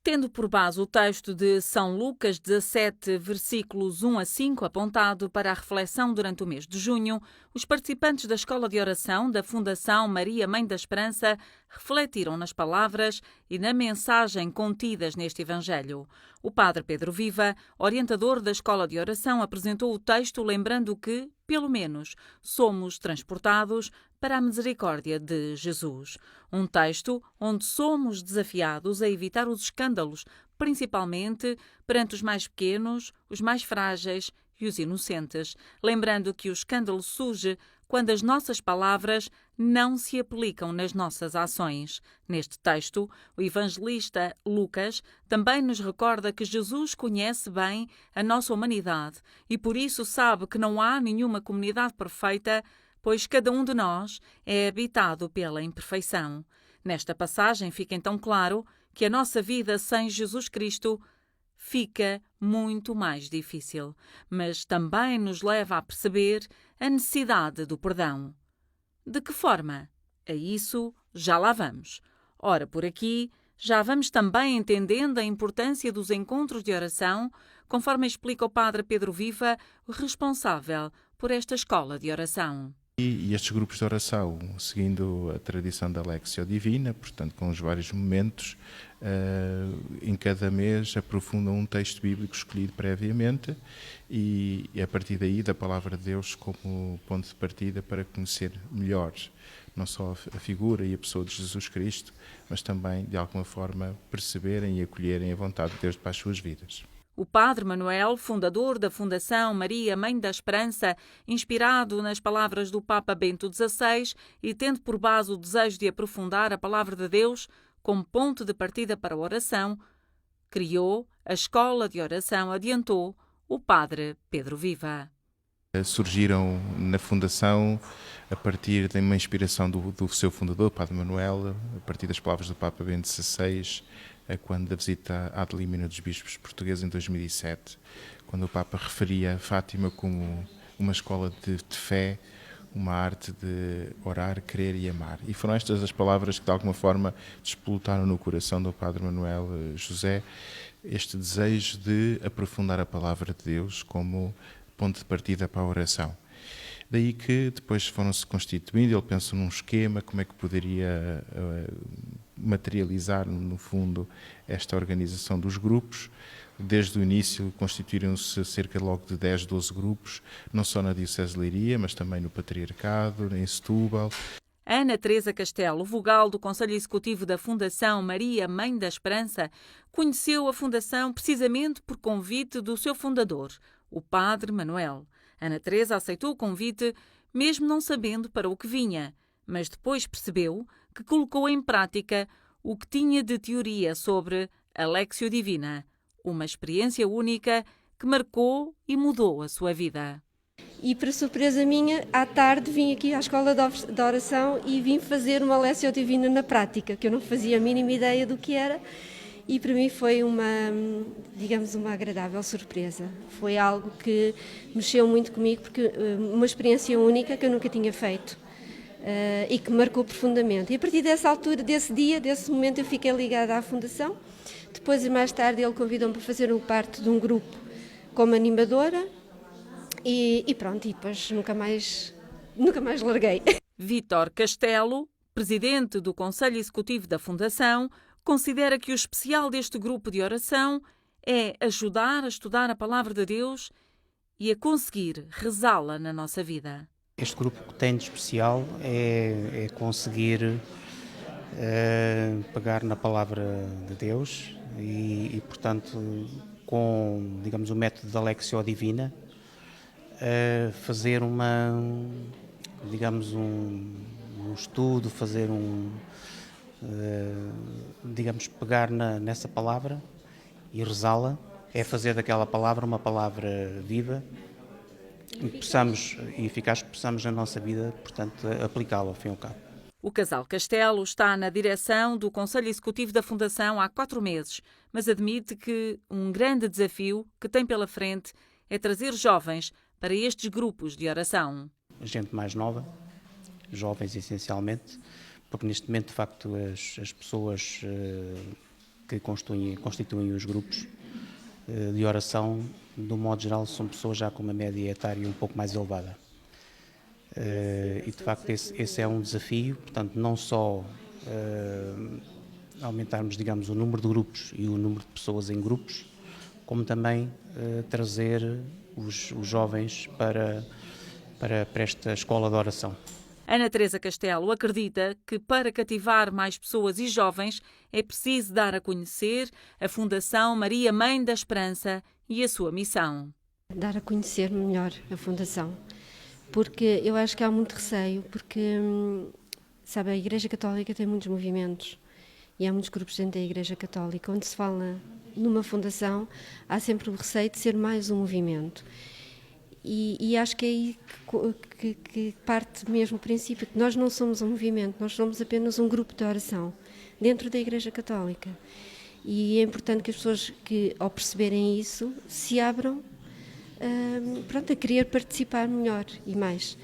Tendo por base o texto de São Lucas 17, versículos 1 a 5, apontado para a reflexão durante o mês de junho, os participantes da Escola de Oração da Fundação Maria Mãe da Esperança refletiram nas palavras e na mensagem contidas neste Evangelho. O padre Pedro Viva, orientador da Escola de Oração, apresentou o texto lembrando que, pelo menos, somos transportados para a misericórdia de Jesus. Um texto onde somos desafiados a evitar os escândalos, principalmente perante os mais pequenos, os mais frágeis e os inocentes, lembrando que o escândalo surge quando as nossas palavras não se aplicam nas nossas ações. Neste texto, o evangelista Lucas também nos recorda que Jesus conhece bem a nossa humanidade e por isso sabe que não há nenhuma comunidade perfeita, pois cada um de nós é habitado pela imperfeição. Nesta passagem fica então claro que a nossa vida sem Jesus Cristo fica muito mais difícil, mas também nos leva a perceber a necessidade do perdão. De que forma? A isso já lá vamos. Ora, por aqui, já vamos também entendendo a importância dos encontros de oração, conforme explica o padre Pedro Viva, o responsável por esta escola de oração. E estes grupos de oração, seguindo a tradição da Lectio Divina, portanto com os vários momentos, em cada mês aprofundam um texto bíblico escolhido previamente e a partir daí da Palavra de Deus como ponto de partida para conhecer melhor não só a figura e a pessoa de Jesus Cristo, mas também de alguma forma perceberem e acolherem a vontade de Deus para as suas vidas. O padre Manuel, fundador da Fundação Maria Mãe da Esperança, inspirado nas palavras do Papa Bento XVI e tendo por base o desejo de aprofundar a palavra de Deus como ponto de partida para a oração, criou a Escola de Oração, adiantou o padre Pedro Viva. Surgiram na Fundação a partir de uma inspiração do seu fundador, Padre Manuel, a partir das palavras do Papa Bento XVI, quando da visita à Delímina dos Bispos Portugueses em 2007, quando o Papa referia Fátima como uma escola de fé, uma arte de orar, crer e amar. E foram estas as palavras que de alguma forma despolutaram no coração do Padre Manuel José este desejo de aprofundar a palavra de Deus como ponto de partida para a oração. Daí que depois foram-se constituindo, ele pensa num esquema, como é que poderia materializar, no fundo, esta organização dos grupos. Desde o início constituíram-se cerca logo de 10, 12 grupos, não só na Diocese de Leiria, mas também no Patriarcado, em Setúbal. Ana Teresa Castelo, vogal do Conselho Executivo da Fundação Maria Mãe da Esperança, conheceu a Fundação precisamente por convite do seu fundador, o Padre Manuel. Ana Teresa aceitou o convite, mesmo não sabendo para o que vinha, mas depois percebeu que colocou em prática o que tinha de teoria sobre a Lectio Divina, uma experiência única que marcou e mudou a sua vida. E, para surpresa minha, à tarde vim aqui à Escola de Oração e vim fazer uma Lectio Divina na prática, que eu não fazia a mínima ideia do que era, e para mim foi uma agradável surpresa. Foi algo que mexeu muito comigo, porque uma experiência única que eu nunca tinha feito e que me marcou profundamente. E a partir dessa altura, desse dia, desse momento, eu fiquei ligada à Fundação. Depois, mais tarde, ele convidou-me para fazer parte de um grupo como animadora. E pronto, e depois nunca mais larguei. Vítor Castelo, presidente do Conselho Executivo da Fundação, considera que o especial deste grupo de oração é ajudar a estudar a Palavra de Deus e a conseguir rezá-la na nossa vida. Este grupo que tem de especial é conseguir pegar na Palavra de Deus e portanto, com, digamos, o método da Lectio Divina, fazer um estudo, fazer pegar nessa palavra e rezá-la, é fazer daquela palavra uma palavra viva e eficaz que possamos na nossa vida, portanto, aplicá-la ao fim e ao cabo. O casal Castelo está na direção do Conselho Executivo da Fundação há 4 meses, mas admite que um grande desafio que tem pela frente é trazer jovens para estes grupos de oração. Gente mais nova, jovens essencialmente, porque neste momento, de facto, as pessoas que constituem os grupos de oração, de um modo geral, são pessoas já com uma média etária um pouco mais elevada. E, de facto, esse é um desafio, portanto, não só aumentarmos, digamos, o número de grupos e o número de pessoas em grupos, como também trazer os jovens para esta escola de oração. Ana Teresa Castelo acredita que para cativar mais pessoas e jovens é preciso dar a conhecer a Fundação Maria Mãe da Esperança e a sua missão. Dar a conhecer melhor a Fundação, porque eu acho que há muito receio, porque, sabe, a Igreja Católica tem muitos movimentos e há muitos grupos dentro da Igreja Católica. Quando se fala numa fundação, há sempre o receio de ser mais um movimento. E acho que é aí que parte mesmo o princípio, que nós não somos um movimento, nós somos apenas um grupo de oração dentro da Igreja Católica. E é importante que as pessoas que, ao perceberem isso, se abram a querer participar melhor e mais.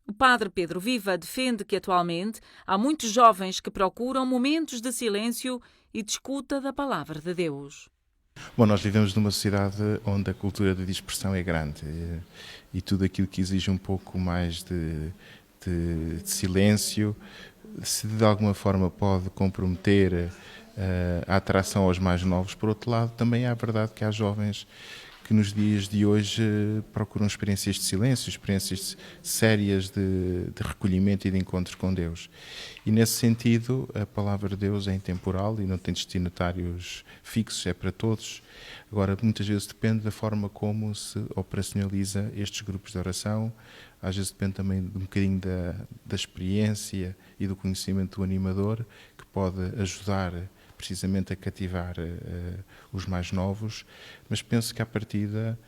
O padre Pedro Viva defende que atualmente há muitos jovens que procuram momentos de silêncio e de escuta da palavra de Deus. Bom, nós vivemos numa sociedade onde a cultura da dispersão é grande e tudo aquilo que exige um pouco mais de silêncio, se de alguma forma pode comprometer a atração aos mais novos. Por outro lado, também é verdade que há jovens que nos dias de hoje procuram experiências de silêncio, experiências sérias de recolhimento e de encontro com Deus. E nesse sentido, a palavra de Deus é intemporal e não tem destinatários fixos, é para todos. Agora, muitas vezes depende da forma como se operacionaliza estes grupos de oração, às vezes depende também de um bocadinho da experiência e do conhecimento do animador, que pode ajudar precisamente a cativar os mais novos, mas penso que à partida,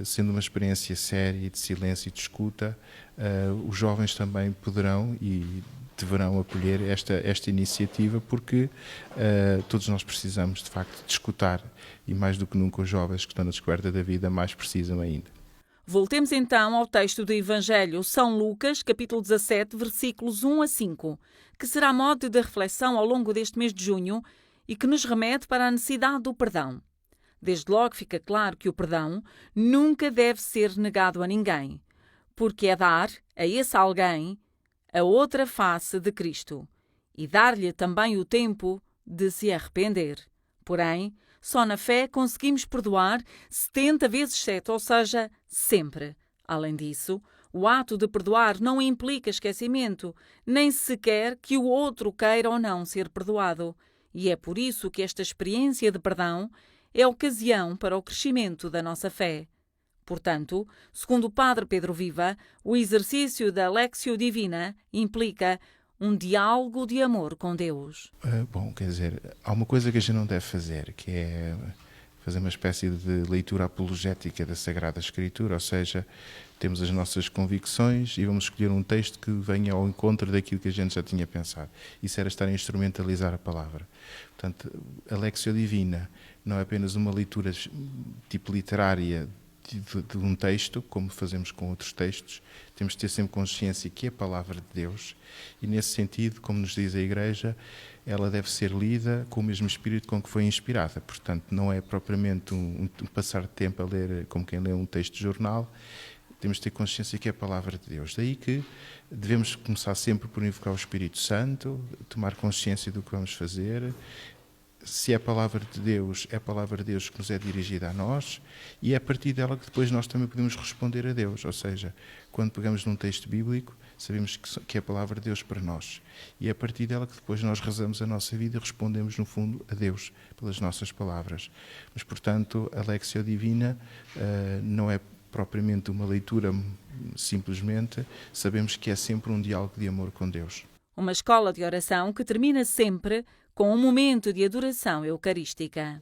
sendo uma experiência séria e de silêncio e de escuta, os jovens também poderão e deverão acolher esta iniciativa, porque todos nós precisamos de facto de escutar, e mais do que nunca os jovens que estão na descoberta da vida mais precisam ainda. Voltemos então ao texto do Evangelho São Lucas, capítulo 17, versículos 1 a 5, que será mote de reflexão ao longo deste mês de junho e que nos remete para a necessidade do perdão. Desde logo fica claro que o perdão nunca deve ser negado a ninguém, porque é dar a esse alguém a outra face de Cristo e dar-lhe também o tempo de se arrepender. Porém, só na fé conseguimos perdoar 70 vezes 7, ou seja, sempre. Além disso, o ato de perdoar não implica esquecimento, nem sequer que o outro queira ou não ser perdoado. E é por isso que esta experiência de perdão é ocasião para o crescimento da nossa fé. Portanto, segundo o padre Pedro Viva, o exercício da Lectio Divina implica um diálogo de amor com Deus. Bom, quer dizer, há uma coisa que a gente não deve fazer, que é fazer uma espécie de leitura apologética da Sagrada Escritura, ou seja, temos as nossas convicções e vamos escolher um texto que venha ao encontro daquilo que a gente já tinha pensado. Isso era estar a instrumentalizar a palavra. Portanto, a Lectio Divina não é apenas uma leitura tipo literária de um texto, como fazemos com outros textos. Temos de ter sempre consciência que é a palavra de Deus e, nesse sentido, como nos diz a Igreja, ela deve ser lida com o mesmo espírito com que foi inspirada. Portanto, não é propriamente um passar de tempo a ler como quem lê um texto de jornal. Temos de ter consciência que é a palavra de Deus. Daí que devemos começar sempre por invocar o Espírito Santo, tomar consciência do que vamos fazer. Se é a palavra de Deus, é a palavra de Deus que nos é dirigida a nós e é a partir dela que depois nós também podemos responder a Deus. Ou seja, quando pegamos num texto bíblico, sabemos que é a palavra de Deus para nós. E é a partir dela que depois nós rezamos a nossa vida e respondemos, no fundo, a Deus pelas nossas palavras. Mas, portanto, a Lectio Divina não é propriamente uma leitura simplesmente, sabemos que é sempre um diálogo de amor com Deus. Uma escola de oração que termina sempre com um momento de adoração eucarística.